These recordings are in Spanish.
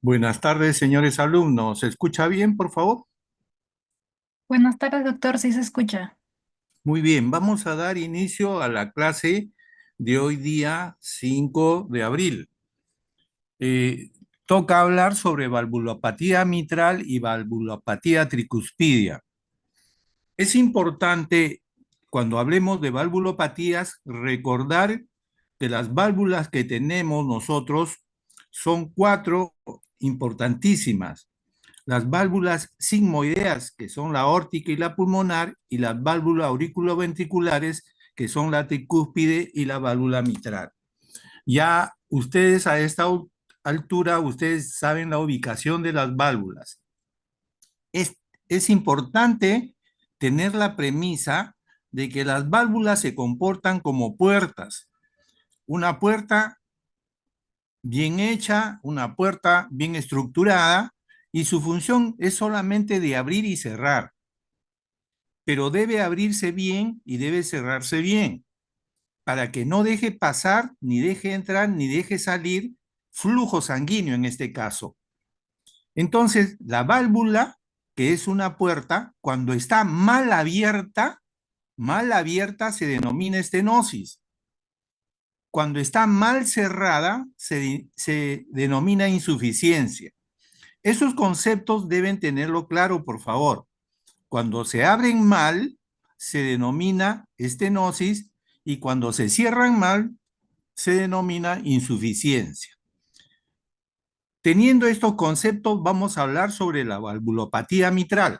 Buenas tardes, señores alumnos. ¿Se escucha bien, por favor? Buenas tardes, doctor, sí se escucha. Muy bien, vamos a dar inicio a la clase de hoy día 5 de abril. Eh, Toca hablar sobre valvulopatía mitral y valvulopatía tricuspidia. Es importante, cuando hablemos de valvulopatías, recordar que las válvulas que tenemos nosotros son cuatro importantísimas. Las válvulas sigmoideas, que son la aórtica y la pulmonar, y las válvulas auriculoventriculares, que son la tricúspide y la válvula mitral. Ya ustedes a esta altura, ustedes saben la ubicación de las válvulas. Es, es importante tener la premisa de que las válvulas se comportan como puertas. Una puerta bien hecha, una puerta bien estructurada, y su función es solamente de abrir y cerrar, pero debe abrirse bien y debe cerrarse bien para que no deje pasar, ni deje entrar, ni deje salir flujo sanguíneo en este caso. Entonces, la válvula, que es una puerta, cuando está mal abierta se denomina estenosis. Cuando está mal cerrada se denomina insuficiencia. Esos conceptos deben tenerlo claro, por favor. Cuando se abren mal, se denomina estenosis, y cuando se cierran mal, se denomina insuficiencia. Teniendo estos conceptos, vamos a hablar sobre la valvulopatía mitral.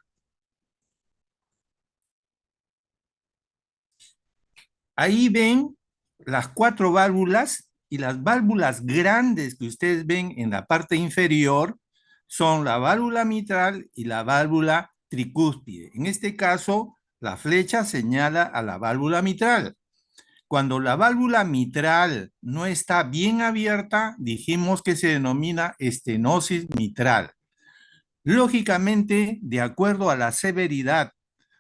Ahí ven las cuatro válvulas, y las válvulas grandes que ustedes ven en la parte inferior son la válvula mitral y la válvula tricúspide. En este caso, la flecha señala a la válvula mitral. Cuando la válvula mitral no está bien abierta, dijimos que se denomina estenosis mitral. Lógicamente, de acuerdo a la severidad,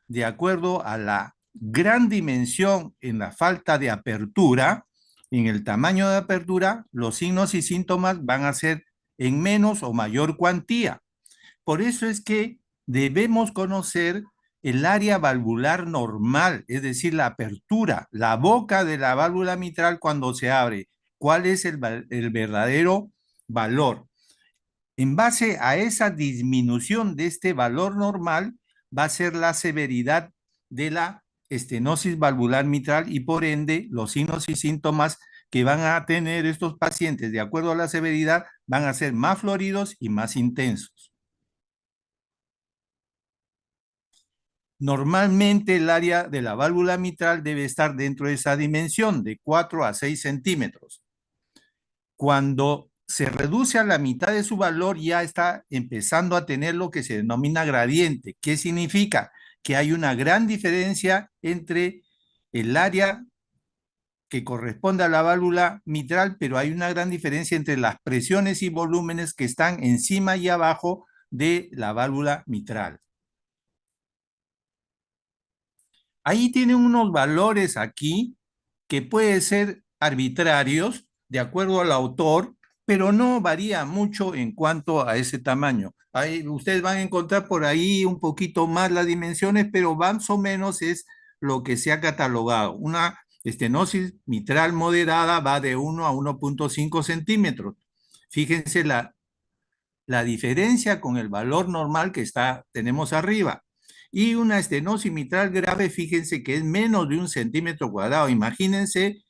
de acuerdo a la gran dimensión en la falta de apertura, en el tamaño de apertura, los signos y síntomas van a ser en menos o mayor cuantía. Por eso es que debemos conocer el área valvular normal, es decir, la apertura, la boca de la válvula mitral cuando se abre. ¿Cuál es el verdadero valor? En base a esa disminución de este valor normal, va a ser la severidad de la estenosis valvular mitral, y por ende los signos y síntomas que van a tener estos pacientes de acuerdo a la severidad van a ser más floridos y más intensos. Normalmente el área de la válvula mitral debe estar dentro de esa dimensión de 4 a 6 centímetros. Cuando se reduce a la mitad de su valor, ya está empezando a tener lo que se denomina gradiente. ¿Qué significa? Que hay una gran diferencia entre el área que corresponde a la válvula mitral, pero hay una gran diferencia entre las presiones y volúmenes que están encima y abajo de la válvula mitral. Ahí tienen unos valores aquí que pueden ser arbitrarios de acuerdo al autor, pero no varía mucho en cuanto a ese tamaño. Ahí ustedes van a encontrar por ahí un poquito más las dimensiones, pero más o menos es lo que se ha catalogado. Una estenosis mitral moderada va de 1 a 1,5 centímetros. Fíjense la diferencia con el valor normal que tenemos arriba. Y una estenosis mitral grave, fíjense que es menos de 1 centímetro cuadrado. Imagínense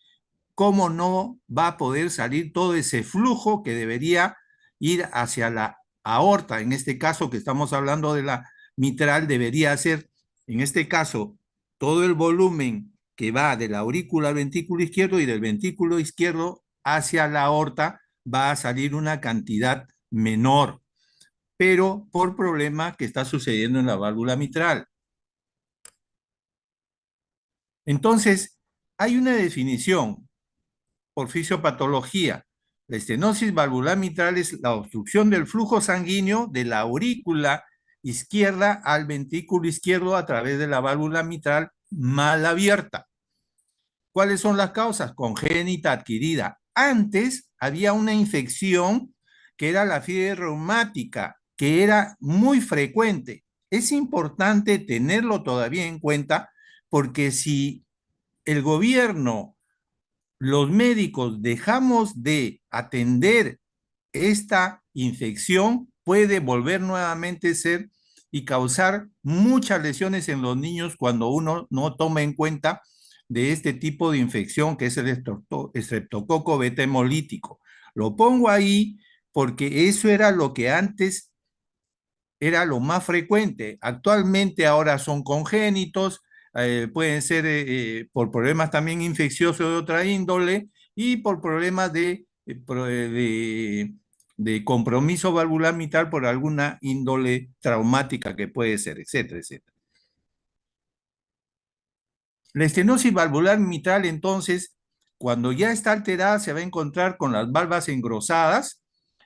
cómo no va a poder salir todo ese flujo que debería ir hacia la aorta. En este caso que estamos hablando de la mitral, debería ser, en este caso, todo el volumen que va de la aurícula al ventrículo izquierdo, y del ventrículo izquierdo hacia la aorta va a salir una cantidad menor, pero por problema que está sucediendo en la válvula mitral. Entonces, hay una definición por fisiopatología. La estenosis valvular mitral es la obstrucción del flujo sanguíneo de la aurícula izquierda al ventrículo izquierdo a través de la válvula mitral mal abierta. ¿Cuáles son las causas? Congénita, adquirida. Antes había una infección que era la fiebre reumática, que era muy frecuente. Es importante tenerlo todavía en cuenta porque si el gobierno, los médicos dejamos de atender esta infección, puede volver nuevamente a ser y causar muchas lesiones en los niños cuando uno no toma en cuenta de este tipo de infección que es el estreptococo beta hemolítico. Lo pongo ahí porque eso era lo que antes era lo más frecuente. Actualmente ahora son congénitos, pueden ser por problemas también infecciosos de otra índole y por problemas de compromiso valvular mitral por alguna índole traumática que puede ser, etcétera, etcétera. La estenosis valvular mitral, entonces, cuando ya está alterada, se va a encontrar con las valvas engrosadas,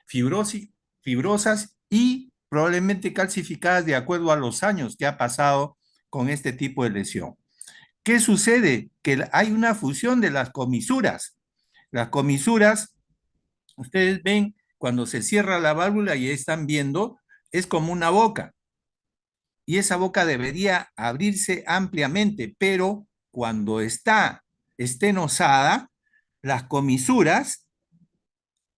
fibrosas y probablemente calcificadas de acuerdo a los años que ha pasado con este tipo de lesión. ¿Qué sucede? Que hay una fusión de las comisuras. Las comisuras, ustedes ven, cuando se cierra la válvula y están viendo, es como una boca y esa boca debería abrirse ampliamente, pero cuando está estenosada, las comisuras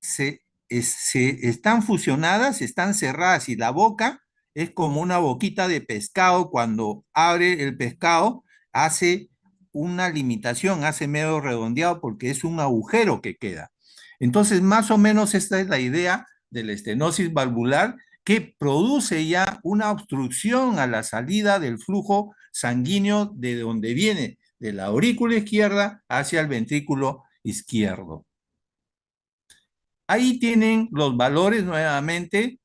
se están fusionadas, están cerradas y la boca es como una boquita de pescado. Cuando abre el pescado, hace una limitación, hace medio redondeado porque es un agujero que queda. Entonces, más o menos esta es la idea de la estenosis valvular que produce ya una obstrucción a la salida del flujo sanguíneo de donde viene, de la aurícula izquierda hacia el ventrículo izquierdo. Ahí tienen los valores nuevamente,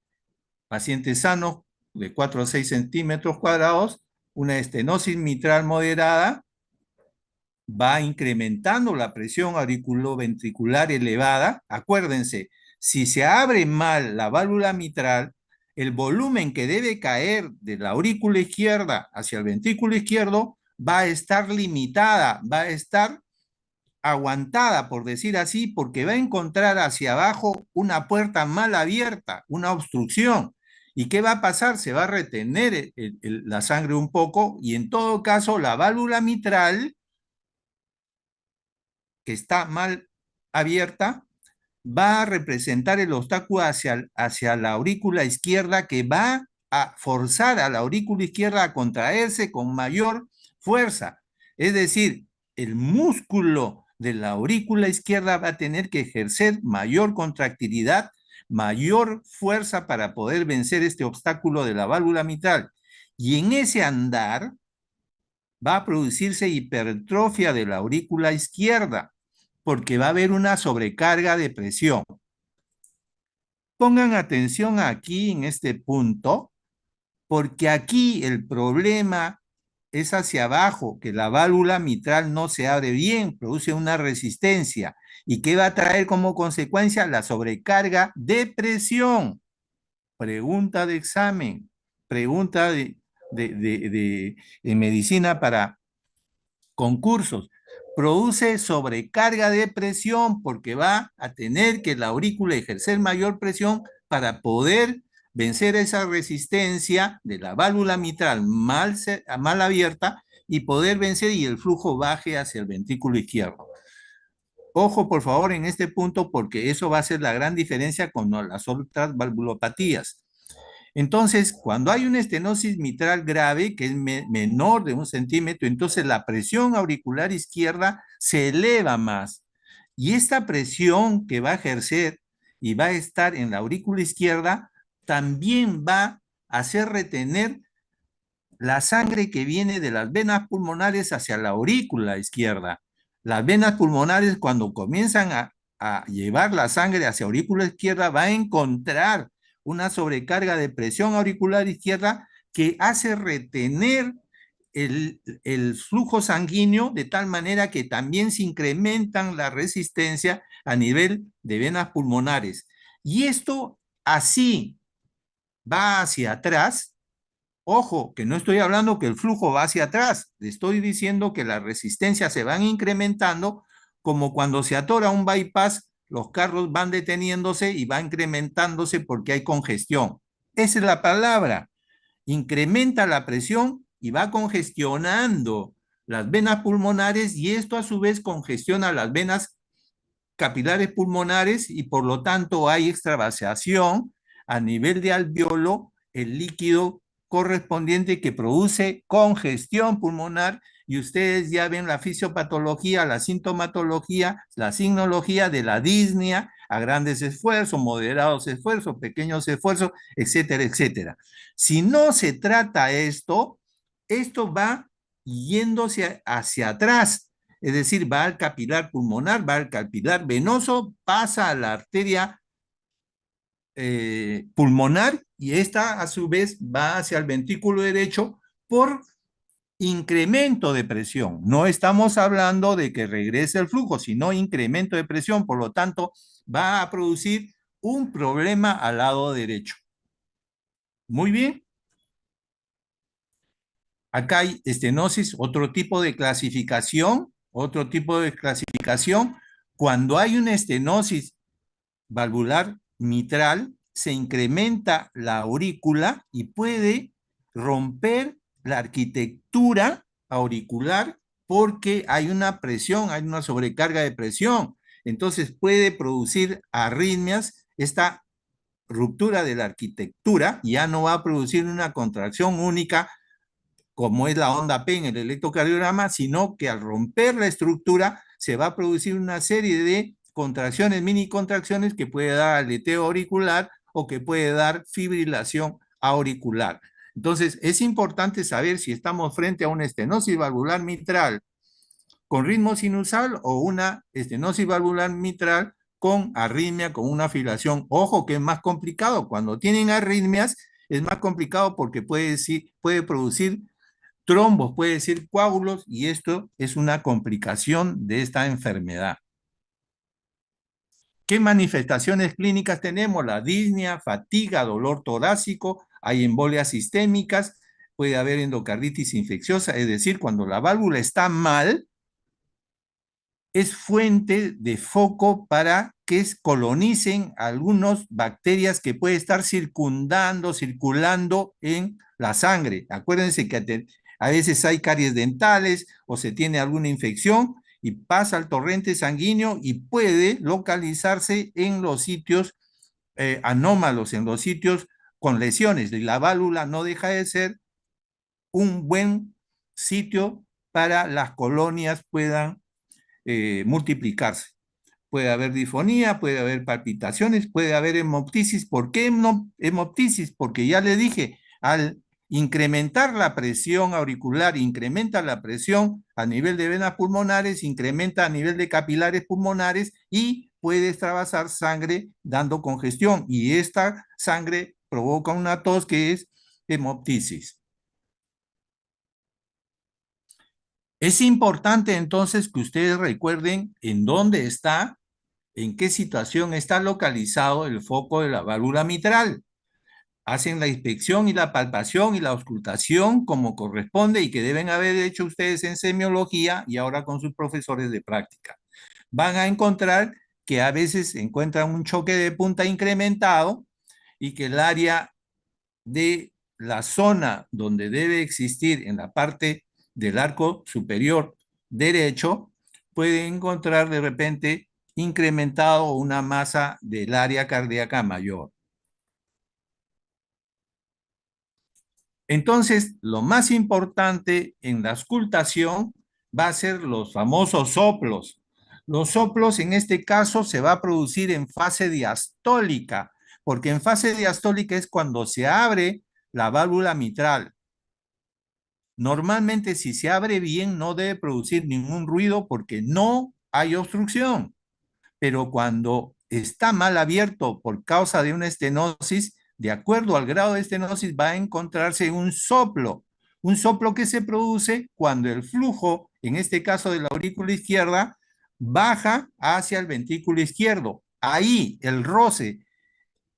pacientes sanos de 4 a 6 centímetros cuadrados, una estenosis mitral moderada, va incrementando la presión auriculoventricular elevada. Acuérdense, si se abre mal la válvula mitral, el volumen que debe caer de la aurícula izquierda hacia el ventrículo izquierdo va a estar limitada, va a estar aguantada, por decir así, porque va a encontrar hacia abajo una puerta mal abierta, una obstrucción. ¿Y qué va a pasar? Se va a retener la sangre un poco y en todo caso la válvula mitral, que está mal abierta, va a representar el obstáculo hacia la aurícula izquierda que va a forzar a la aurícula izquierda a contraerse con mayor fuerza. Es decir, el músculo de la aurícula izquierda va a tener que ejercer mayor contractilidad, mayor fuerza para poder vencer este obstáculo de la válvula mitral. Y en ese andar va a producirse hipertrofia de la aurícula izquierda, porque va a haber una sobrecarga de presión. Pongan atención aquí en este punto, porque aquí el problema es hacia abajo, que la válvula mitral no se abre bien, produce una resistencia. ¿Y qué va a traer como consecuencia? La sobrecarga de presión. Pregunta de examen, pregunta de medicina para concursos. Produce sobrecarga de presión porque va a tener que la aurícula ejercer mayor presión para poder vencer esa resistencia de la válvula mitral mal abierta y poder vencer y el flujo baje hacia el ventrículo izquierdo. Ojo, por favor, en este punto, porque eso va a ser la gran diferencia con las otras valvulopatías. Entonces, cuando hay una estenosis mitral grave, que es menor de 1 centímetro, entonces la presión auricular izquierda se eleva más. Y esta presión que va a ejercer y va a estar en la aurícula izquierda, también va a hacer retener la sangre que viene de las venas pulmonares hacia la aurícula izquierda. Las venas pulmonares, cuando comienzan a llevar la sangre hacia aurícula izquierda, va a encontrar una sobrecarga de presión auricular izquierda que hace retener el flujo sanguíneo de tal manera que también se incrementan la resistencia a nivel de venas pulmonares. Y esto así va hacia atrás. Ojo, que no estoy hablando que el flujo va hacia atrás, le estoy diciendo que las resistencias se van incrementando como cuando se atora un bypass, los carros van deteniéndose y va incrementándose porque hay congestión. Esa es la palabra. Incrementa la presión y va congestionando las venas pulmonares y esto a su vez congestiona las venas capilares pulmonares y por lo tanto hay extravasación a nivel de alveolo, el líquido correspondiente que produce congestión pulmonar y ustedes ya ven la fisiopatología, la sintomatología, la signología de la disnea a grandes esfuerzos, moderados esfuerzos, pequeños esfuerzos, etcétera, etcétera. Si no se trata esto, esto va yéndose hacia atrás, es decir, va al capilar pulmonar, va al capilar venoso, pasa a la arteria pulmonar y esta a su vez va hacia el ventrículo derecho por incremento de presión. No estamos hablando de que regrese el flujo, sino incremento de presión, por lo tanto, va a producir un problema al lado derecho. Muy bien. Acá hay estenosis, otro tipo de clasificación, Cuando hay una estenosis valvular mitral, se incrementa la aurícula y puede romper la arquitectura auricular porque hay una presión, hay una sobrecarga de presión. Entonces puede producir arritmias. Esta ruptura de la arquitectura ya no va a producir una contracción única como es la onda P en el electrocardiograma, sino que al romper la estructura se va a producir una serie de contracciones, mini contracciones que puede dar aleteo auricular o que puede dar fibrilación auricular. Entonces, es importante saber si estamos frente a una estenosis valvular mitral con ritmo sinusal o una estenosis valvular mitral con arritmia, con una fibrilación. Ojo que es más complicado. Cuando tienen arritmias, es más complicado porque puede producir trombos, puede decir coágulos, y esto es una complicación de esta enfermedad. ¿Qué manifestaciones clínicas tenemos? La disnea, fatiga, dolor torácico, hay embolias sistémicas, puede haber endocarditis infecciosa, es decir, cuando la válvula está mal, es fuente de foco para que colonicen algunas bacterias que pueden estar circulando en la sangre. Acuérdense que a veces hay caries dentales o se tiene alguna infección y pasa al torrente sanguíneo y puede localizarse en los sitios anómalos, en los sitios con lesiones. Y la válvula no deja de ser un buen sitio para las colonias puedan multiplicarse. Puede haber disfonía, puede haber palpitaciones, puede haber hemoptisis. ¿Por qué hemoptisis? Porque ya le dije, al incrementar la presión auricular, incrementa la presión a nivel de venas pulmonares, incrementa a nivel de capilares pulmonares y puede extravasar sangre dando congestión. Y esta sangre provoca una tos que es hemoptisis. Es importante entonces que ustedes recuerden en dónde está, en qué situación está localizado el foco de la válvula mitral. Hacen la inspección y la palpación y la auscultación como corresponde y que deben haber hecho ustedes en semiología y ahora con sus profesores de práctica. Van a encontrar que a veces encuentran un choque de punta incrementado y que el área de la zona donde debe existir en la parte del arco superior derecho, puede encontrar de repente incrementado una masa del área cardíaca mayor. Entonces, lo más importante en la auscultación va a ser los famosos soplos. Los soplos en este caso se va a producir en fase diastólica, porque en fase diastólica es cuando se abre la válvula mitral. Normalmente si se abre bien no debe producir ningún ruido porque no hay obstrucción, pero cuando está mal abierto por causa de una estenosis, de acuerdo al grado de estenosis va a encontrarse un soplo que se produce cuando el flujo, en este caso de la aurícula izquierda, baja hacia el ventrículo izquierdo. Ahí el roce,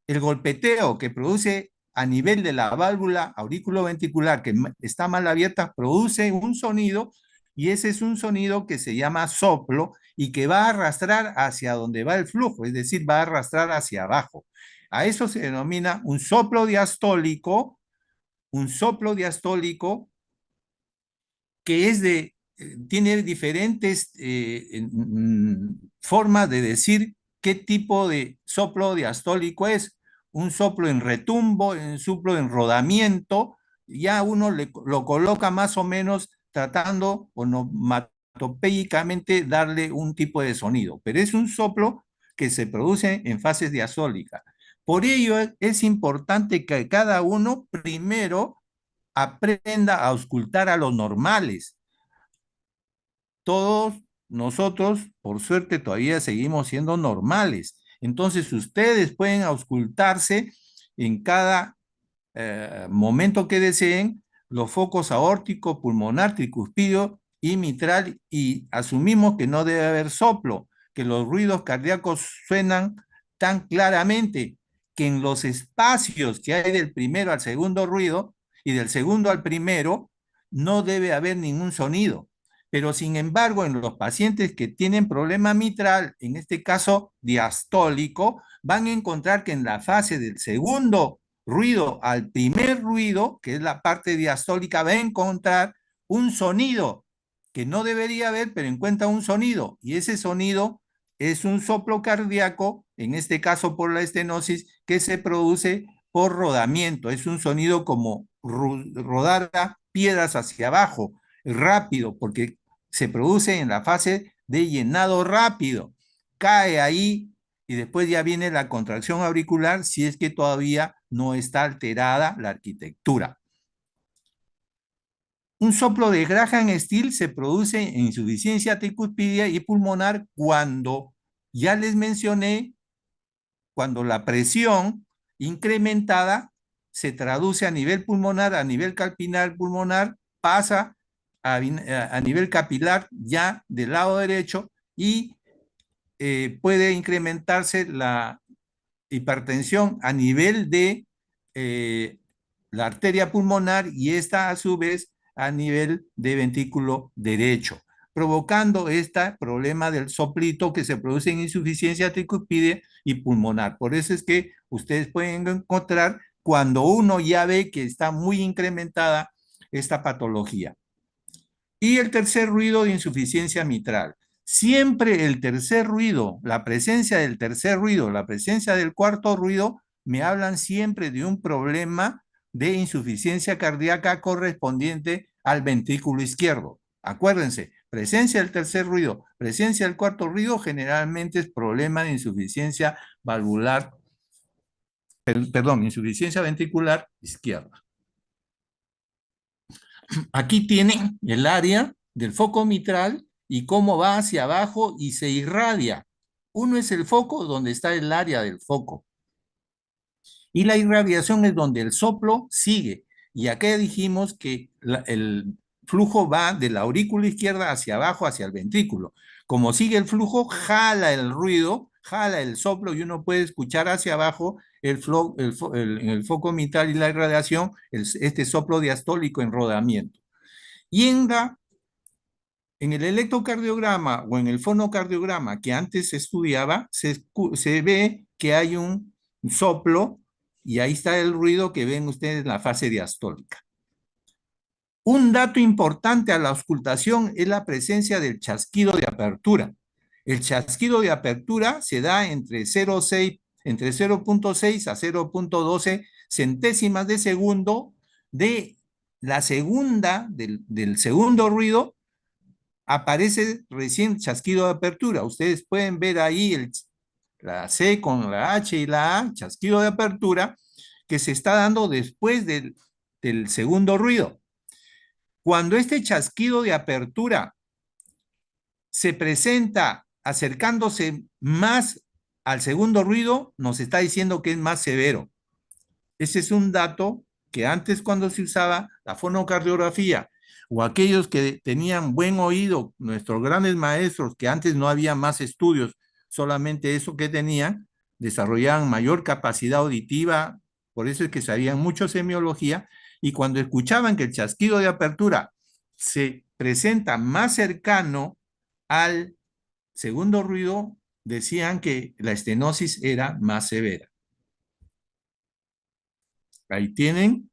el golpeteo que produce a nivel de la válvula auriculoventricular que está mal abierta produce un sonido y ese es un sonido que se llama soplo y que va a arrastrar hacia donde va el flujo, es decir, va a arrastrar hacia abajo. A eso se denomina un soplo diastólico que tiene diferentes formas de decir qué tipo de soplo diastólico es. Un soplo en retumbo, un soplo en rodamiento, ya uno lo coloca más o menos tratando onomatopéyicamente darle un tipo de sonido, pero es un soplo que se produce en fases diastólicas. Por ello es importante que cada uno primero aprenda a auscultar a los normales. Todos nosotros, por suerte, todavía seguimos siendo normales. Entonces, ustedes pueden auscultarse en cada momento que deseen los focos aórtico, pulmonar, tricuspidio y mitral, y asumimos que no debe haber soplo, que los ruidos cardíacos suenan tan claramente que en los espacios que hay del primero al segundo ruido y del segundo al primero no debe haber ningún sonido. Pero sin embargo, en los pacientes que tienen problema mitral, en este caso diastólico, van a encontrar que en la fase del segundo ruido al primer ruido, que es la parte diastólica, va a encontrar un sonido que no debería haber, pero encuentra un sonido, y ese sonido es un soplo cardíaco, en este caso por la estenosis, que se produce por rodamiento. Es un sonido como rodar piedras hacia abajo, rápido, porque se produce en la fase de llenado rápido. Cae ahí y después ya viene la contracción auricular si es que todavía no está alterada la arquitectura. Un soplo de Graham-Still se produce en insuficiencia tricuspidia y pulmonar cuando, ya les mencioné, cuando la presión incrementada se traduce a nivel pulmonar, a nivel capilar pulmonar, pasa a nivel capilar ya del lado derecho y puede incrementarse la hipertensión a nivel de la arteria pulmonar y esta a su vez a nivel de ventrículo derecho, provocando este problema del soplito que se produce en insuficiencia tricuspide y pulmonar. Por eso es que ustedes pueden encontrar cuando uno ya ve que está muy incrementada esta patología. Y el tercer ruido de insuficiencia mitral. Siempre el tercer ruido, la presencia del tercer ruido, la presencia del cuarto ruido, me hablan siempre de un problema de insuficiencia cardíaca correspondiente al ventrículo izquierdo. Acuérdense, presencia del tercer ruido, presencia del cuarto ruido, generalmente es problema de insuficiencia valvular, perdón, insuficiencia ventricular izquierda. Aquí tienen el área del foco mitral y cómo va hacia abajo y se irradia. Uno es el foco donde está el área del foco. Y la irradiación es donde el soplo sigue. Y acá dijimos que el flujo va de la aurícula izquierda hacia abajo, hacia el ventrículo. Como sigue el flujo, jala el ruido, jala el soplo y uno puede escuchar hacia abajo en el foco mitral y la irradiación, este soplo diastólico en rodamiento. Y en el electrocardiograma o en el fonocardiograma que antes se estudiaba, se ve que hay un soplo y ahí está el ruido que ven ustedes en la fase diastólica. Un dato importante a la auscultación es la presencia del chasquido de apertura. El chasquido de apertura se da entre 0.6 a 0.12 centésimas de segundo de la segunda, del segundo ruido, aparece recién chasquido de apertura. Ustedes pueden ver ahí la C con la H y la A, chasquido de apertura, que se está dando después del segundo ruido. Cuando este chasquido de apertura se presenta acercándose más al segundo ruido, nos está diciendo que es más severo. Ese es un dato que antes, cuando se usaba la fonocardiografía o aquellos que tenían buen oído, nuestros grandes maestros, que antes no había más estudios, solamente eso que tenían, desarrollaban mayor capacidad auditiva, por eso es que sabían mucho semiología, y cuando escuchaban que el chasquido de apertura se presenta más cercano al segundo ruido, decían que la estenosis era más severa. Ahí tienen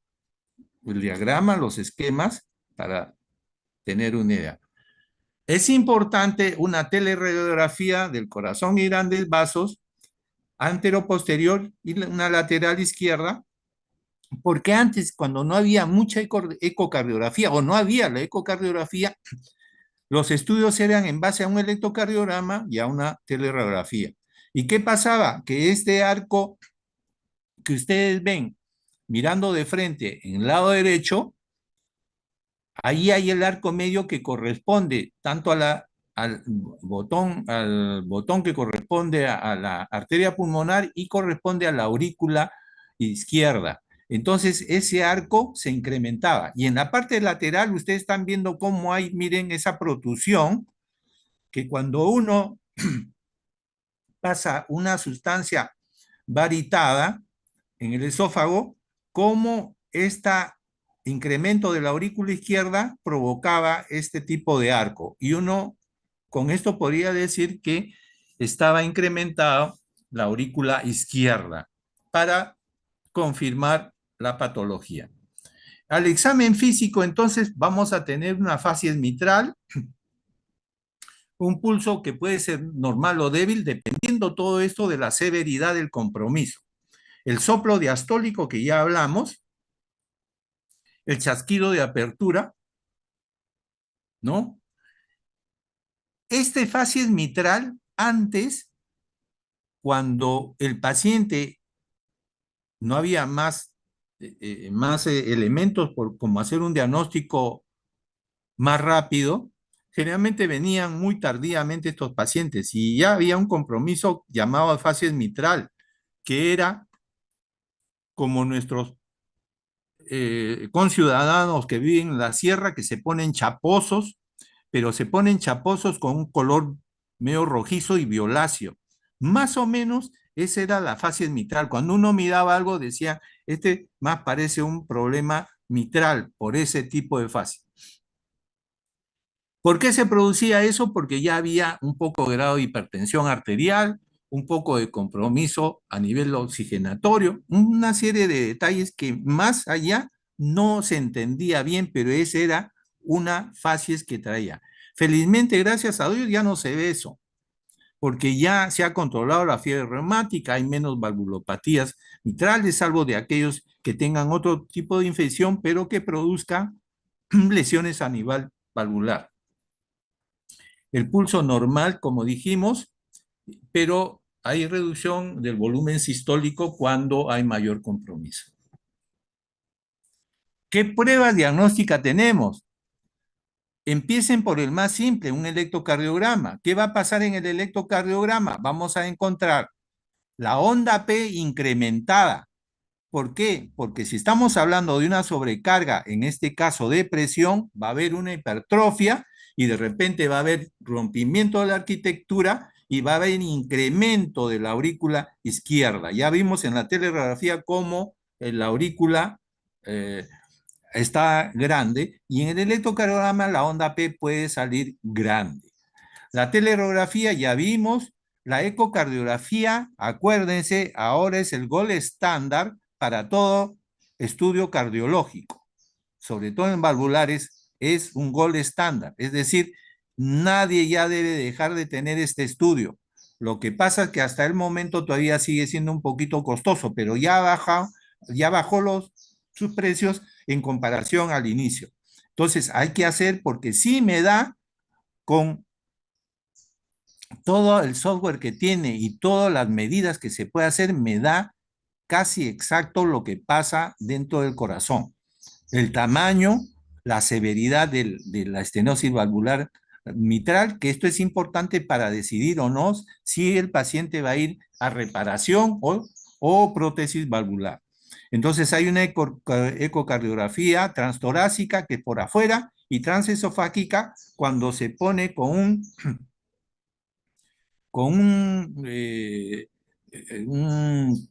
el diagrama, los esquemas para tener una idea. Es importante una teleradiografía del corazón y grandes vasos, antero-posterior y una lateral izquierda, porque antes, cuando no había mucha ecocardiografía o no había la ecocardiografía, los estudios eran en base a un electrocardiograma y a una teleradiografía. ¿Y qué pasaba? Que este arco que ustedes ven mirando de frente en el lado derecho, ahí hay el arco medio que corresponde tanto al botón que corresponde a la arteria pulmonar y corresponde a la aurícula izquierda. Entonces, ese arco se incrementaba. Y en la parte lateral, ustedes están viendo cómo hay, miren, esa protusión, que cuando uno pasa una sustancia varitada en el esófago, cómo este incremento de la aurícula izquierda provocaba este tipo de arco. Y uno con esto podría decir que estaba incrementada la aurícula izquierda para confirmar la patología. Al examen físico, entonces, vamos a tener una facies mitral, un pulso que puede ser normal o débil, dependiendo todo esto de la severidad del compromiso. El soplo diastólico que ya hablamos, el chasquido de apertura, ¿no? Este facies mitral, antes, cuando el paciente no había más elementos como hacer un diagnóstico más rápido, generalmente venían muy tardíamente estos pacientes y ya había un compromiso llamado facies mitral, que era como nuestros conciudadanos que viven en la sierra, que se ponen chaposos, pero se ponen chaposos con un color medio rojizo y violáceo. Más o menos esa era la facies mitral. Cuando uno miraba algo decía, este más parece un problema mitral por ese tipo de fase. ¿Por qué se producía eso? Porque ya había un poco de grado de hipertensión arterial, un poco de compromiso a nivel oxigenatorio, una serie de detalles que más allá no se entendía bien, pero esa era una facies que traía. Felizmente, gracias a Dios, ya no se ve eso, porque ya se ha controlado la fiebre reumática, hay menos valvulopatías mitrales, salvo de aquellos que tengan otro tipo de infección, pero que produzca lesiones a nivel valvular. El pulso normal, como dijimos, pero hay reducción del volumen sistólico cuando hay mayor compromiso. ¿Qué pruebas diagnósticas tenemos? Empiecen por el más simple, un electrocardiograma. ¿Qué va a pasar en el electrocardiograma? Vamos a encontrar la onda P incrementada. ¿Por qué? Porque si estamos hablando de una sobrecarga, en este caso de presión, va a haber una hipertrofia y de repente va a haber rompimiento de la arquitectura y va a haber incremento de la aurícula izquierda. Ya vimos en la teleradiografía cómo la aurícula está grande y en el electrocardiograma la onda P puede salir grande. La teleradiografía ya vimos, la ecocardiografía, acuérdense, ahora es el gold estándar para todo estudio cardiológico, sobre todo en valvulares, es un gold estándar. Es decir, nadie ya debe dejar de tener este estudio. Lo que pasa es que hasta el momento todavía sigue siendo un poquito costoso, pero ya bajó sus precios en comparación al inicio. Entonces, hay que hacer porque sí me da con todo el software que tiene y todas las medidas que se puede hacer, me da casi exacto lo que pasa dentro del corazón. El tamaño, la severidad de la estenosis valvular mitral, que esto es importante para decidir o no si el paciente va a ir a reparación o prótesis valvular. Entonces hay una ecocardiografía transtorácica que es por afuera y transesofágica cuando se pone con un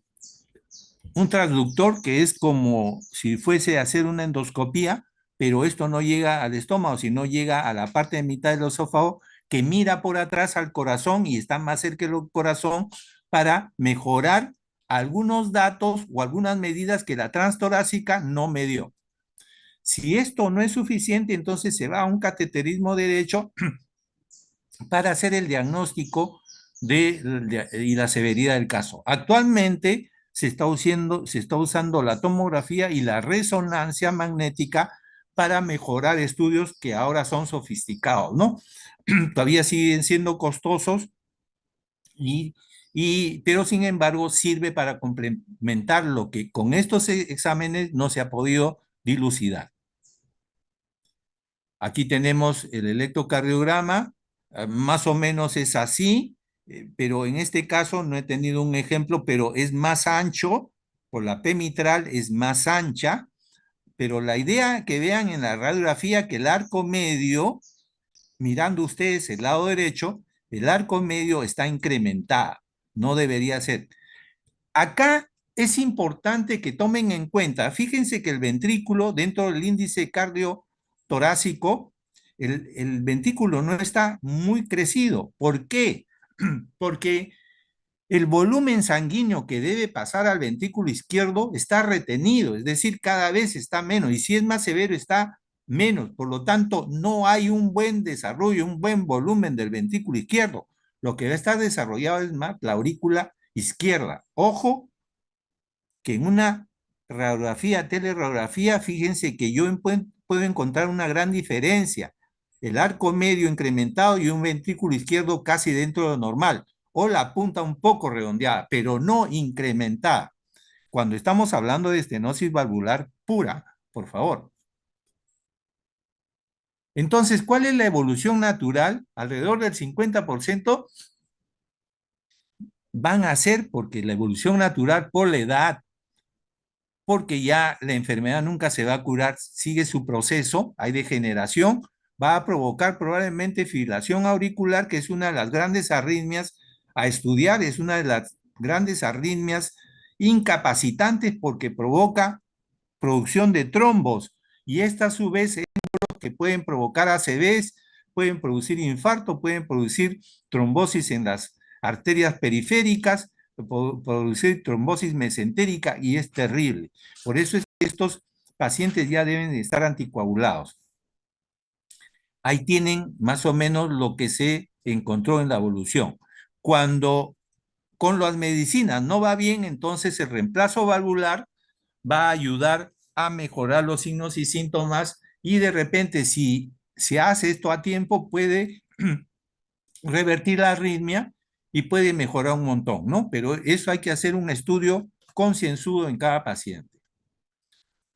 transductor que es como si fuese a hacer una endoscopía pero esto no llega al estómago, sino llega a la parte de mitad del esófago que mira por atrás al corazón y está más cerca del corazón para mejorar algunos datos o algunas medidas que la transtorácica no me dio. Si esto no es suficiente, entonces se va a un cateterismo derecho para hacer el diagnóstico y la severidad del caso. Actualmente se está usando la tomografía y la resonancia magnética para mejorar estudios que ahora son sofisticados, ¿no? Todavía siguen siendo costosos, y, pero sin embargo sirve para complementar lo que con estos exámenes no se ha podido dilucidar. Aquí tenemos el electrocardiograma, más o menos es así, pero en este caso no he tenido un ejemplo, pero es más ancho, por la P mitral es más ancha, pero la idea que vean en la radiografía que el arco medio, mirando ustedes el lado derecho, el arco medio está incrementada, no debería ser. Acá es importante que tomen en cuenta, fíjense que el ventrículo dentro del índice cardiotorácico, el ventrículo no está muy crecido. ¿Por qué? Porque el volumen sanguíneo que debe pasar al ventrículo izquierdo está retenido, es decir, cada vez está menos, y si es más severo está menos. Por lo tanto, no hay un buen desarrollo, un buen volumen del ventrículo izquierdo. Lo que va a estar desarrollado es más la aurícula izquierda. Ojo, que en una radiografía, teleradiografía, fíjense que yo puedo encontrar una gran diferencia. El arco medio incrementado y un ventrículo izquierdo casi dentro de lo normal, o la punta un poco redondeada, pero no incrementada. Cuando estamos hablando de estenosis valvular pura, por favor. Entonces, ¿cuál es la evolución natural? Alrededor del 50% van a ser porque la evolución natural por la edad, porque ya la enfermedad nunca se va a curar, sigue su proceso, hay degeneración, va a provocar probablemente fibrilación auricular, que es una de las grandes arritmias a estudiar, es una de las grandes arritmias incapacitantes porque provoca producción de trombos y esta a su vez que pueden provocar ACVs, pueden producir infarto, pueden producir trombosis en las arterias periféricas, producir trombosis mesentérica y es terrible. Por eso es que estos pacientes ya deben estar anticoagulados. Ahí tienen más o menos lo que se encontró en la evolución. Cuando con las medicinas no va bien, entonces el reemplazo valvular va a ayudar a mejorar los signos y síntomas y de repente si se hace esto a tiempo puede revertir la arritmia y puede mejorar un montón, ¿no? Pero eso hay que hacer un estudio concienzudo en cada paciente.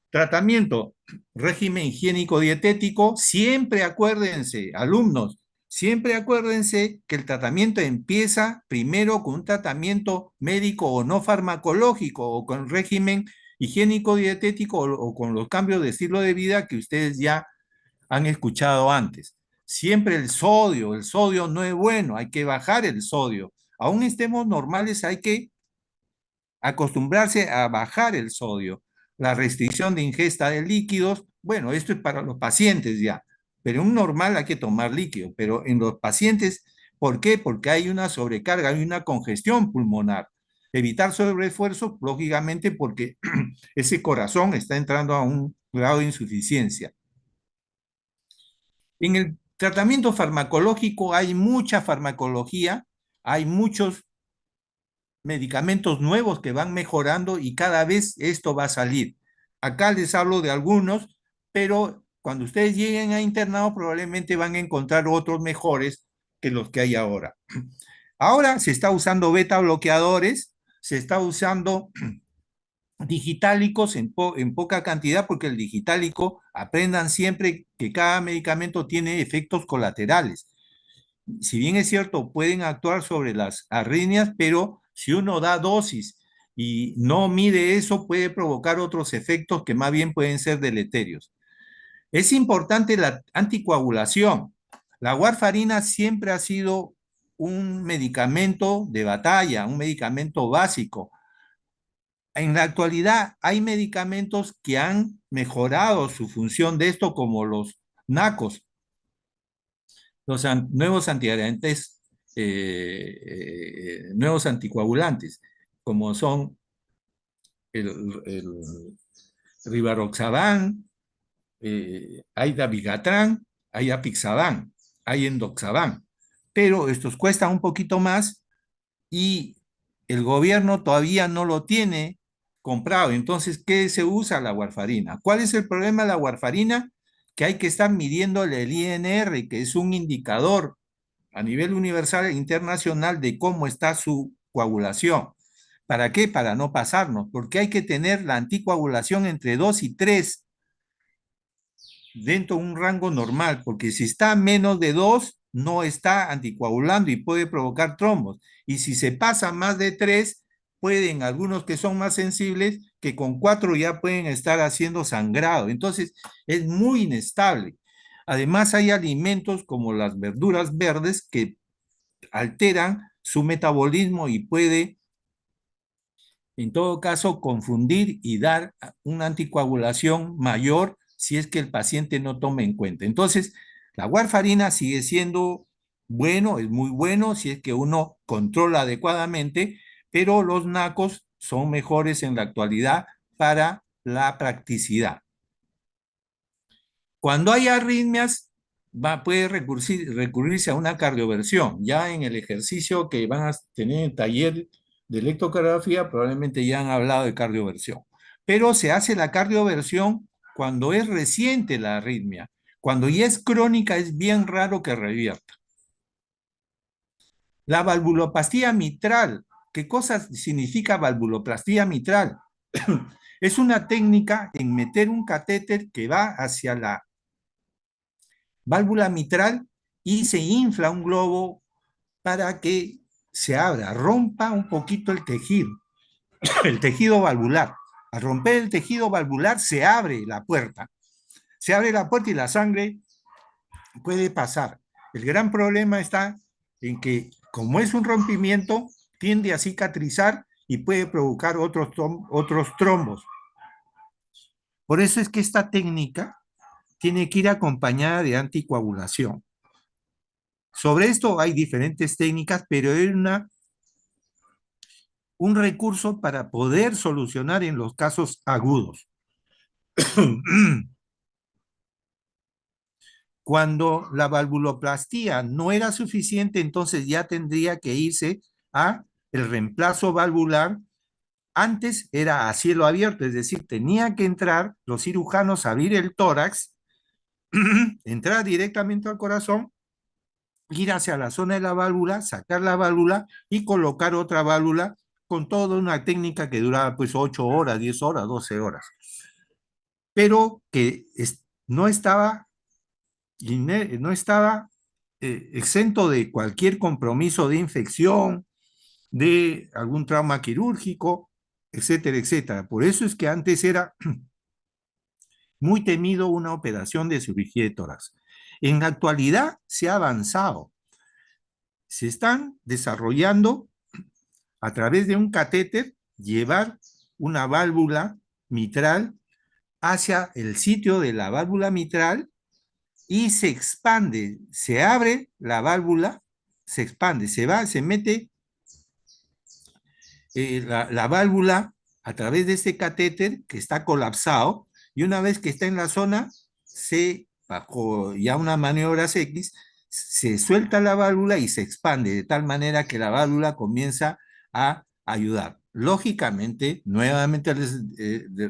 Tratamiento, régimen higiénico dietético, siempre acuérdense, alumnos, siempre acuérdense que el tratamiento empieza primero con un tratamiento médico o no farmacológico o con régimen higiénico dietético o con los cambios de estilo de vida que ustedes ya han escuchado antes. Siempre el sodio no es bueno, hay que bajar el sodio. Aún estemos normales, hay que acostumbrarse a bajar el sodio. La restricción de ingesta de líquidos, bueno, esto es para los pacientes ya, pero en un normal hay que tomar líquido, pero en los pacientes, ¿por qué? Porque hay una sobrecarga, hay una congestión pulmonar. Evitar sobreesfuerzo, lógicamente, porque ese corazón está entrando a un grado de insuficiencia. En el tratamiento farmacológico hay mucha farmacología, hay muchos medicamentos nuevos que van mejorando y cada vez esto va a salir. Acá les hablo de algunos, pero cuando ustedes lleguen a internado probablemente van a encontrar otros mejores que los que hay ahora. Ahora se está usando beta bloqueadores, se está usando digitálicos en poca cantidad porque el digitálico, aprendan siempre que cada medicamento tiene efectos colaterales. Si bien es cierto, pueden actuar sobre las arritmias, pero si uno da dosis y no mide eso, puede provocar otros efectos que más bien pueden ser deleterios. Es importante la anticoagulación. La warfarina siempre ha sido un medicamento de batalla, un medicamento básico. En la actualidad hay medicamentos que han mejorado su función de esto, como los NACOS, los nuevos antiadherentes, nuevos anticoagulantes, como son el Rivaroxaban, hay Dabigatran, hay Apixaban, hay Endoxaban, pero estos cuestan un poquito más y el gobierno todavía no lo tiene comprado. Entonces, ¿qué se usa? La warfarina. ¿Cuál es el problema de la warfarina? Que hay que estar midiendo el INR, que es un indicador a nivel universal e internacional de cómo está su coagulación. ¿Para qué? Para no pasarnos, porque hay que tener la anticoagulación entre 2 y 3 dentro de un rango normal, porque si está menos de 2 no está anticoagulando y puede provocar trombos. Y si se pasa más de 3 pueden, algunos que son más sensibles, que con 4 ya pueden estar haciendo sangrado. Entonces, es muy inestable. Además, hay alimentos como las verduras verdes que alteran su metabolismo y puede, en todo caso, confundir y dar una anticoagulación mayor si es que el paciente no toma en cuenta. Entonces, la warfarina sigue siendo bueno, es muy bueno si es que uno controla adecuadamente, pero los NACOS son mejores en la actualidad para la practicidad. Cuando hay arritmias, puede recurrirse a una cardioversión. Ya en el ejercicio que van a tener en el taller de electrocardiografía, probablemente ya han hablado de cardioversión. Pero se hace la cardioversión cuando es reciente la arritmia. Cuando ya es crónica, es bien raro que revierta. La valvuloplastia mitral. ¿Qué cosa significa valvuloplastia mitral? Es una técnica en meter un catéter que va hacia la válvula mitral y se infla un globo para que se abra, rompa un poquito el tejido valvular. Al romper el tejido valvular se abre la puerta y la sangre puede pasar. El gran problema está en que, como es un rompimiento, tiende a cicatrizar y puede provocar otros trombos. Por eso es que esta técnica tiene que ir acompañada de anticoagulación. Sobre esto hay diferentes técnicas, pero es un recurso para poder solucionar en los casos agudos. Cuando la valvuloplastía no era suficiente, entonces ya tendría que irse a el reemplazo valvular. Antes era a cielo abierto, es decir, tenía que entrar los cirujanos a abrir el tórax, entrar directamente al corazón, ir hacia la zona de la válvula, sacar la válvula y colocar otra válvula con toda una técnica que duraba pues 8 horas, 10 horas, 12 horas, pero que no estaba, no estaba exento de cualquier compromiso de infección, de algún trauma quirúrgico, etcétera, etcétera. Por eso es que antes era muy temido una operación de cirugía de tórax. En la actualidad se ha avanzado. Se están desarrollando a través de un catéter, llevar una válvula mitral hacia el sitio de la válvula mitral y se expande, se abre la válvula, se expande, se mete la válvula a través de este catéter que está colapsado y una vez que está en la zona, bajo ya una maniobra X, se suelta la válvula y se expande de tal manera que la válvula comienza a ayudar. Lógicamente, nuevamente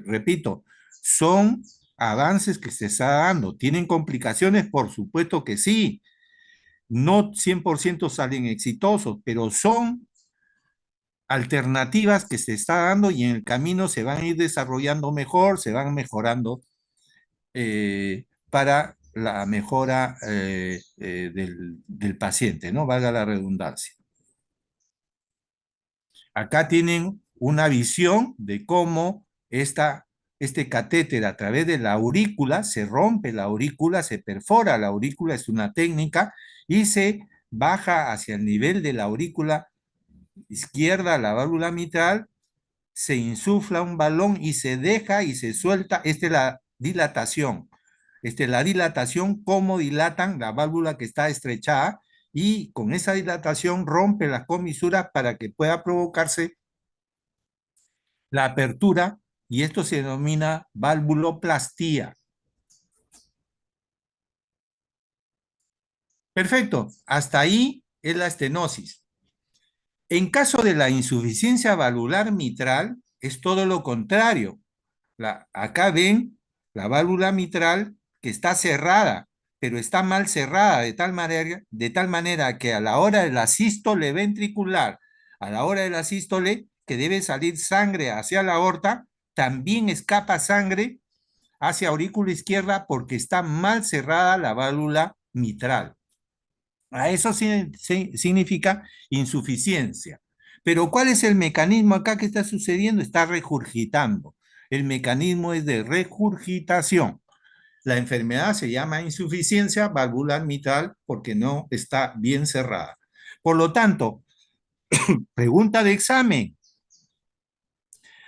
repito, son avances que se está dando. ¿Tienen complicaciones? Por supuesto que sí. No 100% salen exitosos, pero son alternativas que se está dando y en el camino se van a ir desarrollando mejor, se van mejorando para la mejora del paciente, ¿no? Valga la redundancia. Acá tienen una visión de cómo este catéter a través de la aurícula, se rompe la aurícula, se perfora la aurícula, es una técnica, y se baja hacia el nivel de la aurícula izquierda, la válvula mitral, se insufla un balón y se deja y se suelta. Esta es la dilatación. Esta es la dilatación, cómo dilatan la válvula que está estrechada y con esa dilatación rompe las comisuras para que pueda provocarse la apertura y esto se denomina valvuloplastía. Perfecto, hasta ahí es la estenosis. En caso de la insuficiencia valvular mitral, es todo lo contrario. Acá ven la válvula mitral que está cerrada, pero está mal cerrada de tal manera que a la hora de la sístole ventricular, a la hora de la sístole, que debe salir sangre hacia la aorta, también escapa sangre hacia aurícula izquierda porque está mal cerrada la válvula mitral. A eso significa insuficiencia. Pero ¿cuál es el mecanismo acá que está sucediendo? Está regurgitando. El mecanismo es de regurgitación. La enfermedad se llama insuficiencia valvular mitral porque no está bien cerrada. Por lo tanto, pregunta de examen.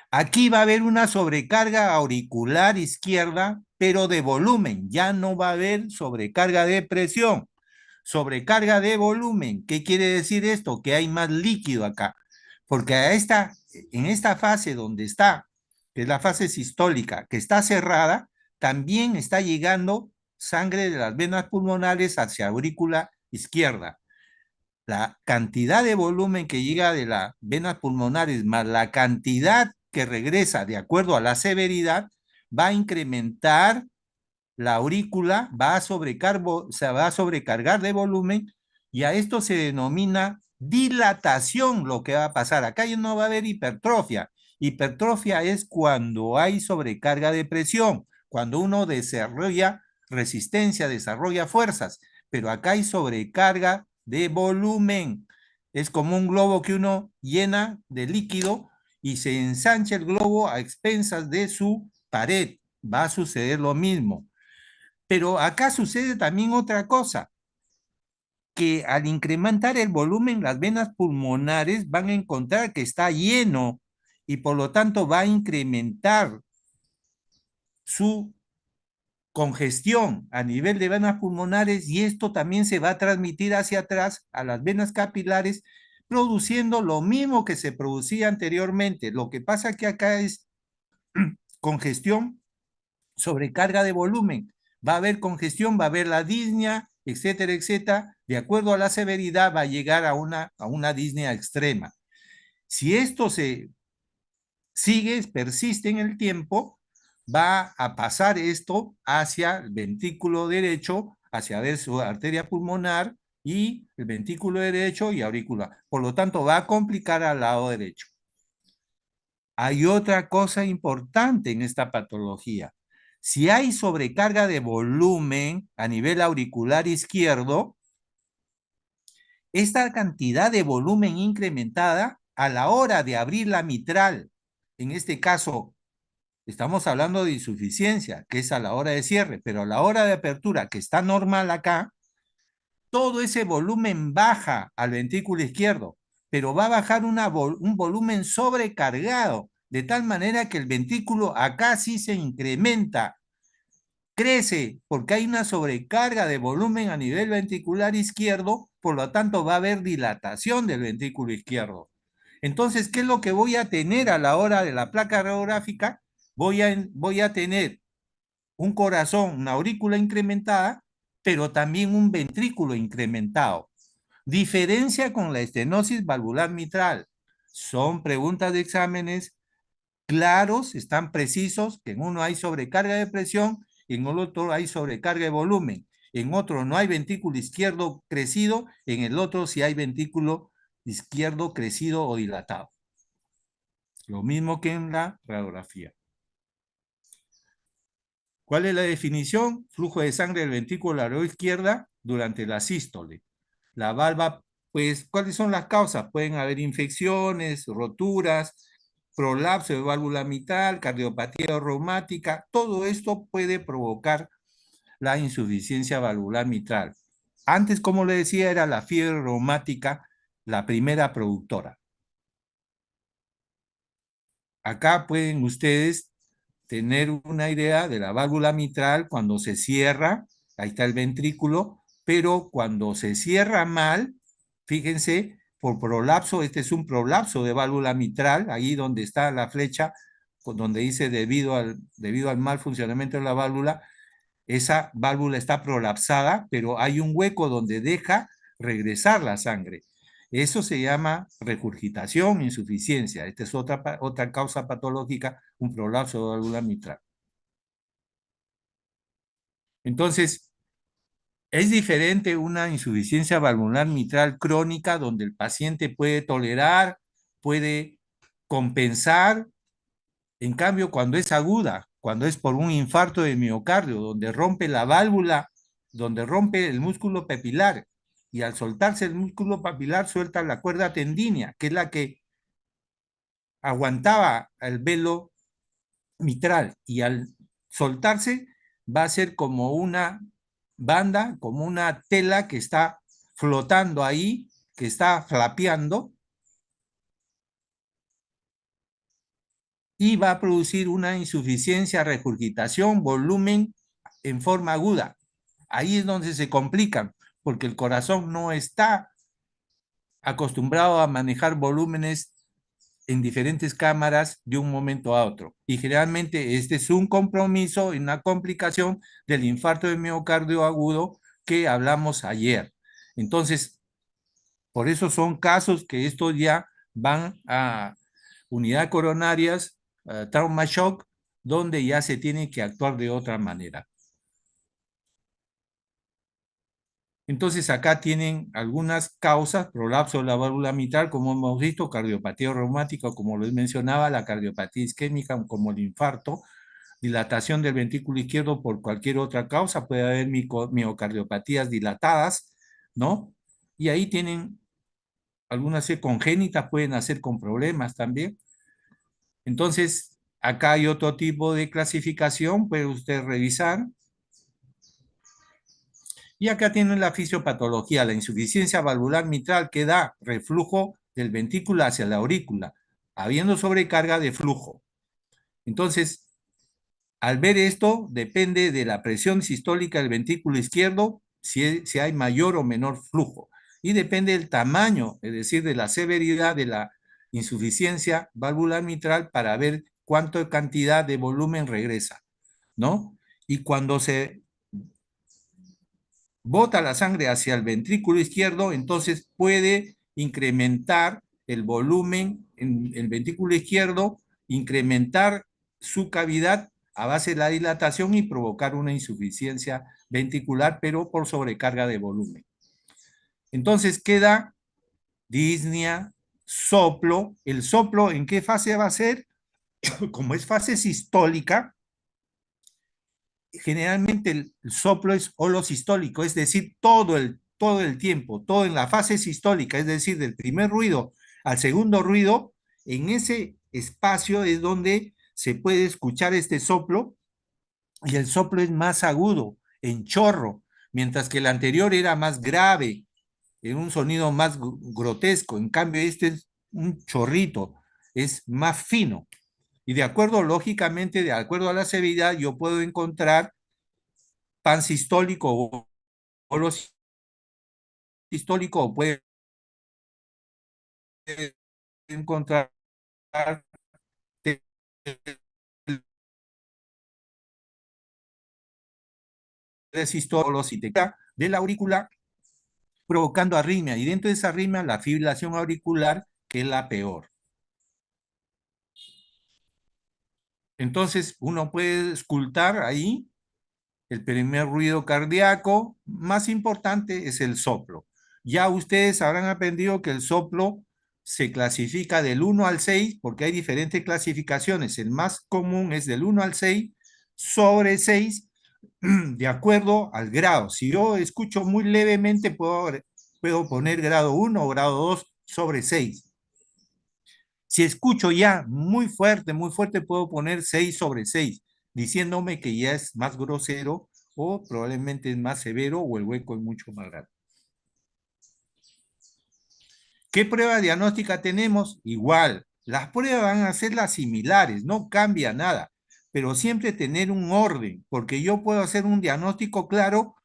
Aquí va a haber una sobrecarga auricular izquierda, pero de volumen. Ya no va a haber sobrecarga de presión. Sobrecarga de volumen. ¿Qué quiere decir esto? Que hay más líquido acá. Porque en esta fase donde está, que es la fase sistólica, que está cerrada, también está llegando sangre de las venas pulmonares hacia aurícula izquierda. La cantidad de volumen que llega de las venas pulmonares más la cantidad que regresa de acuerdo a la severidad va a incrementar la aurícula, se va a sobrecargar de volumen y a esto se denomina dilatación lo que va a pasar. Acá ya no va a haber hipertrofia. Hipertrofia es cuando hay sobrecarga de presión, cuando uno desarrolla resistencia, desarrolla fuerzas, pero acá hay sobrecarga de volumen. Es como un globo que uno llena de líquido y se ensancha el globo a expensas de su pared. Va a suceder lo mismo. Pero acá sucede también otra cosa, que al incrementar el volumen, las venas pulmonares van a encontrar que está lleno y por lo tanto va a incrementar su congestión a nivel de venas pulmonares y esto también se va a transmitir hacia atrás a las venas capilares, produciendo lo mismo que se producía anteriormente. Lo que pasa que acá es congestión, sobrecarga de volumen. Va a haber congestión, va a haber la disnea, etcétera, etcétera. De acuerdo a la severidad va a llegar a una disnea extrema. Si esto se sigue, persiste en el tiempo, va a pasar esto hacia el ventrículo derecho, hacia ver su arteria pulmonar y el ventrículo derecho y aurícula. Por lo tanto, va a complicar al lado derecho. Hay otra cosa importante en esta patología. Si hay sobrecarga de volumen a nivel auricular izquierdo, esta cantidad de volumen incrementada a la hora de abrir la mitral, en este caso estamos hablando de insuficiencia, que es a la hora de cierre, pero a la hora de apertura, que está normal acá, todo ese volumen baja al ventrículo izquierdo, pero va a bajar un volumen sobrecargado, de tal manera que el ventrículo acá sí se incrementa, crece, porque hay una sobrecarga de volumen a nivel ventricular izquierdo, por lo tanto va a haber dilatación del ventrículo izquierdo. Entonces, ¿qué es lo que voy a tener a la hora de la placa radiográfica? Voy a tener un corazón, una aurícula incrementada, pero también un ventrículo incrementado. Diferencia con la estenosis valvular mitral. Son preguntas de exámenes claros, están precisos, que en uno hay sobrecarga de presión, en el otro hay sobrecarga de volumen, en otro no hay ventrículo izquierdo crecido, en el otro sí hay ventrículo izquierdo crecido o dilatado. Lo mismo que en la radiografía. ¿Cuál es la definición? Flujo de sangre del ventrículo lateral izquierda durante la sístole. La valva, pues, ¿cuáles son las causas? Pueden haber infecciones, roturas, prolapso de válvula mitral, cardiopatía reumática. Todo esto puede provocar la insuficiencia valvular mitral. Antes, como le decía, era la fiebre reumática la primera productora. acá pueden ustedes tener una idea de la válvula mitral cuando se cierra, ahí está el ventrículo, pero cuando se cierra mal, fíjense, por prolapso, este es un prolapso de válvula mitral, ahí donde está la flecha, donde dice debido al mal funcionamiento de la válvula, esa válvula está prolapsada, pero hay un hueco donde deja regresar la sangre. Eso se llama regurgitación, insuficiencia. Esta es otra causa patológica, un prolapso de válvula mitral. Entonces, es diferente una insuficiencia valvular mitral crónica donde el paciente puede tolerar, puede compensar. En cambio, cuando es aguda, cuando es por un infarto de miocardio, donde rompe la válvula, donde rompe el músculo papilar, y al soltarse el músculo papilar suelta la cuerda tendínea, que es la que aguantaba el velo mitral, y al soltarse va a ser como una banda, como una tela que está flotando ahí, que está flapeando, y va a producir una insuficiencia, regurgitación, volumen en forma aguda. Ahí es donde se complican, porque el corazón no está acostumbrado a manejar volúmenes en diferentes cámaras de un momento a otro. Y generalmente este es un compromiso, una complicación del infarto de miocardio agudo que hablamos ayer. Entonces, por eso son casos que estos ya van a unidad coronarias, trauma shock, donde ya se tiene que actuar de otra manera. Entonces acá tienen algunas causas: prolapso de la válvula mitral, como hemos visto, cardiopatía reumática, como les mencionaba, la cardiopatía isquémica, como el infarto, dilatación del ventrículo izquierdo por cualquier otra causa, puede haber miocardiopatías dilatadas, ¿no? Y ahí tienen algunas congénitas, pueden hacer con problemas también. Entonces, acá hay otro tipo de clasificación, puede usted revisar. Y acá tienen la fisiopatología, la insuficiencia valvular mitral que da reflujo del ventrículo hacia la aurícula, habiendo sobrecarga de flujo. Entonces, al ver esto, depende de la presión sistólica del ventrículo izquierdo, si hay mayor o menor flujo. Y depende del tamaño, es decir, de la severidad de la insuficiencia valvular mitral para ver cuánta cantidad de volumen regresa, ¿no? Y cuando se bota la sangre hacia el ventrículo izquierdo, entonces puede incrementar el volumen en el ventrículo izquierdo, incrementar su cavidad a base de la dilatación y provocar una insuficiencia ventricular, pero por sobrecarga de volumen. Entonces queda disnea, soplo. ¿El soplo en qué fase va a ser? Como es fase sistólica, generalmente el soplo es holosistólico, es decir, todo el tiempo, todo en la fase sistólica, es decir, del primer ruido al segundo ruido, en ese espacio es donde se puede escuchar este soplo, y el soplo es más agudo, en chorro, mientras que el anterior era más grave, en un sonido más grotesco. En cambio, este es un chorrito, es más fino. Y de acuerdo, lógicamente, de acuerdo a la severidad, yo puedo encontrar pansistólico o holosistólico, o puede encontrar holosística de la aurícula, provocando arritmia, y dentro de esa arritmia la fibrilación auricular, que es la peor. Entonces uno puede escultar ahí el primer ruido cardíaco. Más importante es el soplo. Ya ustedes habrán aprendido que el soplo se clasifica del 1 al 6, porque hay diferentes clasificaciones. El más común es del 1 al 6 sobre 6, de acuerdo al grado. Si yo escucho muy levemente, puedo poner grado 1 o grado 2 sobre 6. Si escucho ya muy fuerte, puedo poner 6 sobre 6, diciéndome que ya es más grosero, o probablemente es más severo, o el hueco es mucho más grande. ¿Qué prueba diagnóstica tenemos? Igual, Las pruebas van a ser las similares, no cambia nada, pero siempre tener un orden, porque yo puedo hacer un diagnóstico claro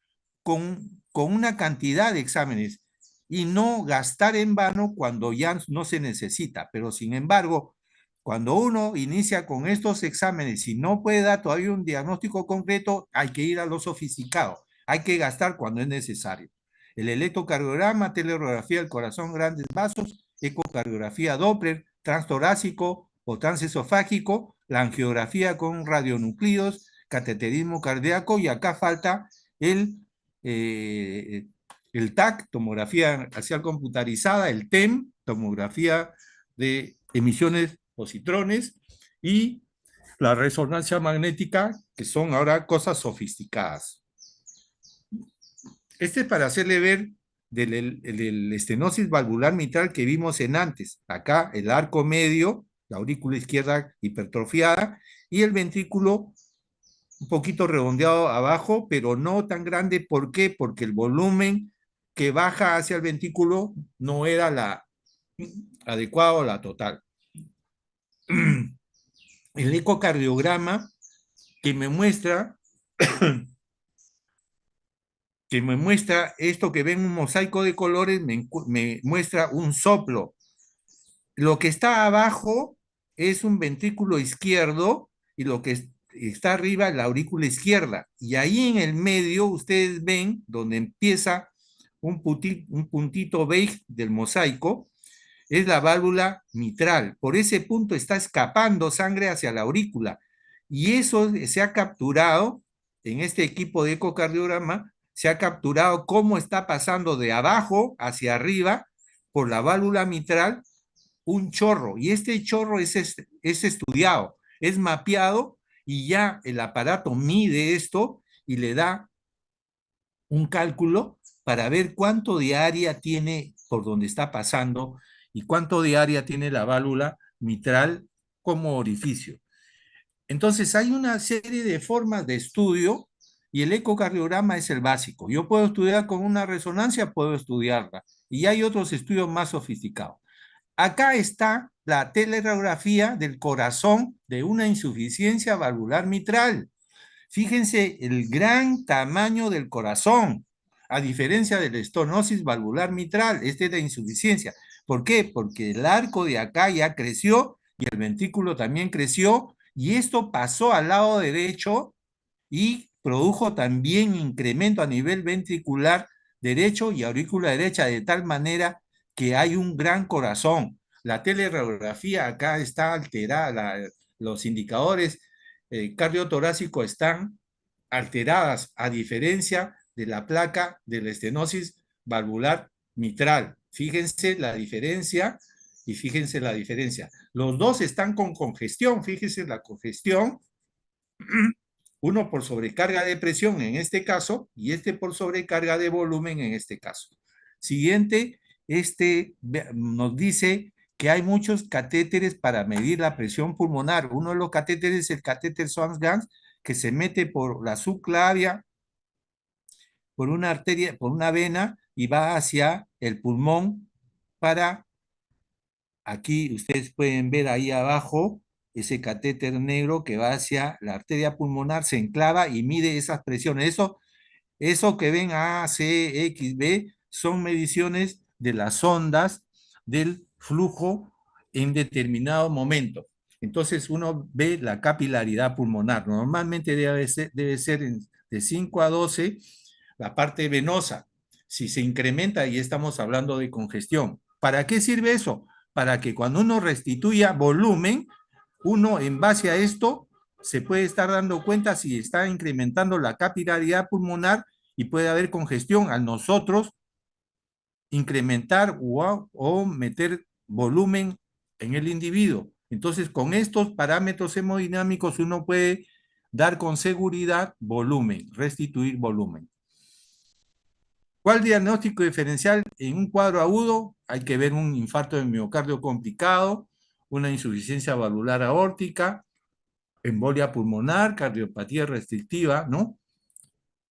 con una cantidad de exámenes y no gastar en vano cuando ya no se necesita. Pero sin embargo, cuando uno inicia con estos exámenes y no puede dar todavía un diagnóstico concreto, hay que ir a lo sofisticado, hay que gastar cuando es necesario. El electrocardiograma, teleradiografía del corazón, grandes vasos, ecocardiografía Doppler, transtorácico o transesofágico, la angiografía con radionuclidos, cateterismo cardíaco y acá falta el, eh, el TAC, tomografía axial computarizada, el TEM, tomografía de emisiones positrones y la resonancia magnética, que son ahora cosas sofisticadas. Este es para hacerle ver del estenosis valvular mitral que vimos en antes. Acá el arco medio, la aurícula izquierda hipertrofiada y el ventrículo un poquito redondeado abajo, pero no tan grande. ¿Por qué? Porque el volumen que baja hacia el ventrículo no era la adecuado, la total. El ecocardiograma que me muestra esto que ven un mosaico de colores, me muestra un soplo. Lo que está abajo es un ventrículo izquierdo y lo que está arriba es la aurícula izquierda. Y ahí en el medio ustedes ven donde empieza un puntito beige del mosaico, es la válvula mitral. Por ese punto está escapando sangre hacia la aurícula. Y eso se ha capturado en este equipo de ecocardiograma, se ha capturado cómo está pasando de abajo hacia arriba por la válvula mitral un chorro. Y este chorro es estudiado, es mapeado y ya el aparato mide esto y le da un cálculo para ver cuánto de área tiene por donde está pasando y cuánto de área tiene la válvula mitral como orificio. Entonces hay una serie de formas de estudio y el ecocardiograma es el básico. Yo puedo estudiar con una resonancia, puedo estudiarla. Y hay otros estudios más sofisticados. Acá está la teleradiografía del corazón de una insuficiencia valvular mitral. Fíjense el gran tamaño del corazón, a diferencia de la estenosis valvular mitral, este es de insuficiencia. ¿Por qué? Porque el arco de acá ya creció y el ventrículo también creció y esto pasó al lado derecho y produjo también incremento a nivel ventricular derecho y aurícula derecha de tal manera que hay un gran corazón. La teleradiografía acá está alterada, los indicadores cardiotorácicos están alteradas a diferencia de la placa de la estenosis valvular mitral. Fíjense la diferencia y fíjense la diferencia. Los dos están con congestión, fíjense la congestión, uno por sobrecarga de presión en este caso y este por sobrecarga de volumen en este caso. Siguiente, este nos dice que hay muchos catéteres para medir la presión pulmonar. Uno de los catéteres es el catéter Swan-Ganz, que se mete por la subclavia, por una arteria, por una vena y va hacia el pulmón para, aquí ustedes pueden ver ahí abajo, ese catéter negro que va hacia la arteria pulmonar, se enclava y mide esas presiones. Eso que ven A, C, X, B son mediciones de las ondas del flujo en determinado momento. Entonces uno ve la capilaridad pulmonar. Normalmente debe ser de 5 a 12 la parte venosa. Si se incrementa, y estamos hablando de congestión. ¿Para qué sirve eso? Para que cuando uno restituya volumen, uno en base a esto se puede estar dando cuenta si está incrementando la capilaridad pulmonar y puede haber congestión al nosotros incrementar o meter volumen en el individuo. Entonces, con estos parámetros hemodinámicos uno puede dar con seguridad volumen, restituir volumen. ¿Cuál diagnóstico diferencial en un cuadro agudo? Hay que ver un infarto de miocardio complicado, una insuficiencia valvular aórtica, embolia pulmonar, cardiopatía restrictiva, ¿no?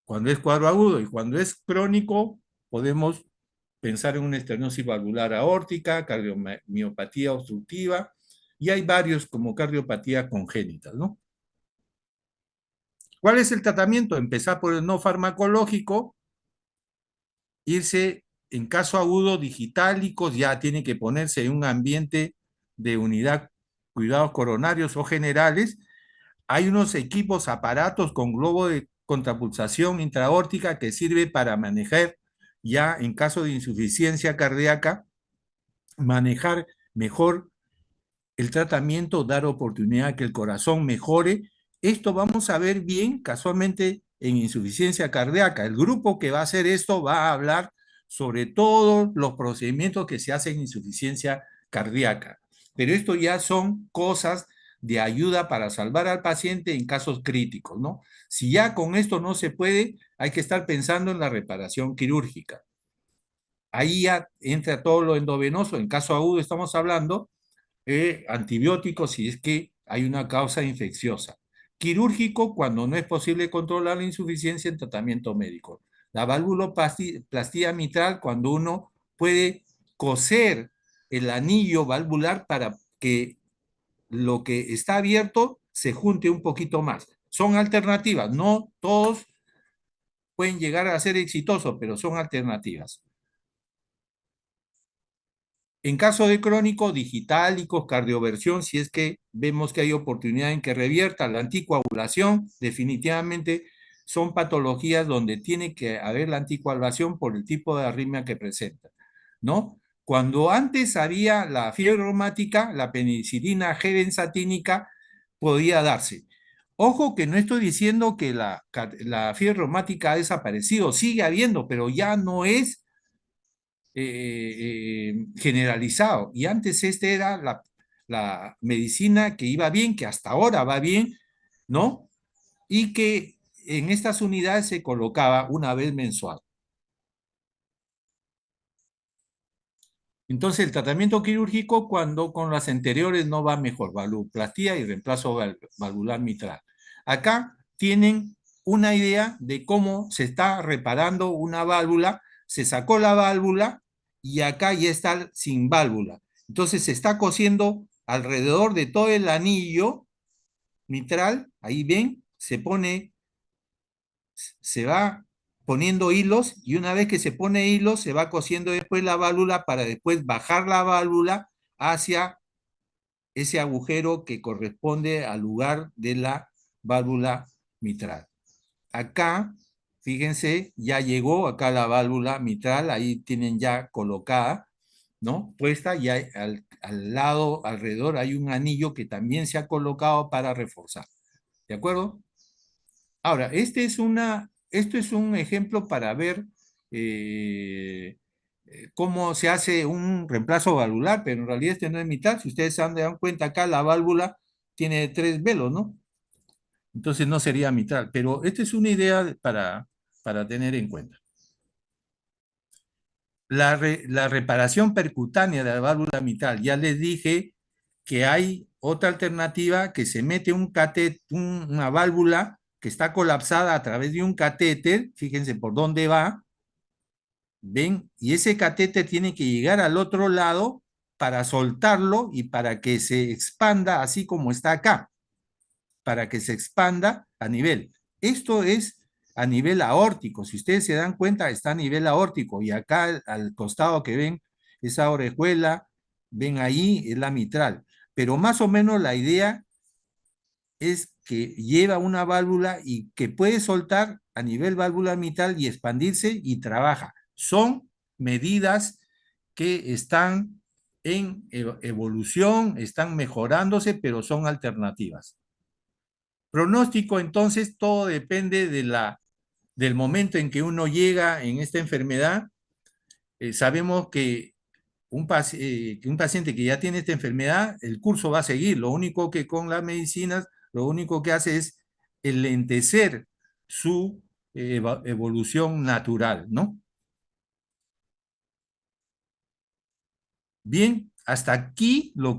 Cuando es cuadro agudo y cuando es crónico, podemos pensar en una estenosis valvular aórtica, cardiomiopatía obstructiva, y hay varios como cardiopatía congénita, ¿no? ¿Cuál es el tratamiento? Empezar por el no farmacológico, irse en caso agudo digitálicos, ya tiene que ponerse en un ambiente de unidad cuidados coronarios o generales. Hay unos equipos, aparatos con globo de contrapulsación intraórtica que sirve para manejar ya en caso de insuficiencia cardíaca, manejar mejor el tratamiento, dar oportunidad a que el corazón mejore. Esto vamos a ver bien casualmente en insuficiencia cardíaca. El grupo que va a hacer esto va a hablar sobre todos los procedimientos que se hacen en insuficiencia cardíaca. Pero esto ya son cosas de ayuda para salvar al paciente en casos críticos, ¿no? Si ya con esto no se puede, hay que estar pensando en la reparación quirúrgica. Ahí ya entra todo lo endovenoso, en caso agudo estamos hablando, antibióticos si es que hay una causa infecciosa. Quirúrgico cuando no es posible controlar la insuficiencia en tratamiento médico. La valvuloplastía mitral cuando uno puede coser el anillo valvular para que lo que está abierto se junte un poquito más. Son alternativas, no todos pueden llegar a ser exitosos, pero son alternativas. En caso de crónico, digitálicos, cardioversión, si es que vemos que hay oportunidad en que revierta la anticoagulación, definitivamente son patologías donde tiene que haber la anticoagulación por el tipo de arritmia que presenta, ¿no? Cuando antes había la fiebre reumática, la penicilina G-benzatínica podía darse. Ojo que no estoy diciendo que la fiebre reumática ha desaparecido, sigue habiendo, pero ya no es generalizado. Y antes este era la medicina que iba bien, que hasta ahora va bien, ¿no? Y que en estas unidades se colocaba una vez mensual. Entonces, el tratamiento quirúrgico cuando con las anteriores no va mejor, valvuloplastía y reemplazo valvular mitral. Acá tienen una idea de cómo se está reparando una válvula, se sacó la válvula y acá ya está sin válvula. Entonces se está cosiendo alrededor de todo el anillo mitral, ahí ven, se va poniendo hilos y una vez que se pone hilos se va cosiendo después la válvula para después bajar la válvula hacia ese agujero que corresponde al lugar de la válvula mitral. Acá, fíjense, ya llegó acá la válvula mitral, ahí tienen ya colocada, ¿no? Puesta y al lado, alrededor, hay un anillo que también se ha colocado para reforzar. ¿De acuerdo? Ahora, esto es un ejemplo para ver cómo se hace un reemplazo valvular, pero en realidad este no es mitad. Si ustedes se dan cuenta acá, la válvula tiene 3 velos, ¿no? Entonces no sería mitral, pero esta es una idea para tener en cuenta. La reparación percutánea de la válvula mitral, ya les dije que hay otra alternativa que se mete una válvula que está colapsada a través de un catéter, fíjense por dónde va, ¿ven? Y ese catéter tiene que llegar al otro lado para soltarlo y para que se expanda así como está acá, para que se expanda a nivel. Esto es a nivel aórtico, si ustedes se dan cuenta está a nivel aórtico y acá al costado que ven esa orejuela, ven ahí es la mitral, pero más o menos la idea es que lleva una válvula y que puede soltar a nivel válvula mitral y expandirse y trabaja. Son medidas que están en evolución, están mejorándose, pero son alternativas. Pronóstico, entonces, todo depende del momento en que uno llega en esta enfermedad. Sabemos que que un paciente que ya tiene esta enfermedad, el curso va a seguir. Lo único que con las medicinas, lo único que hace es enlentecer su evolución natural, ¿no? Bien, hasta aquí lo que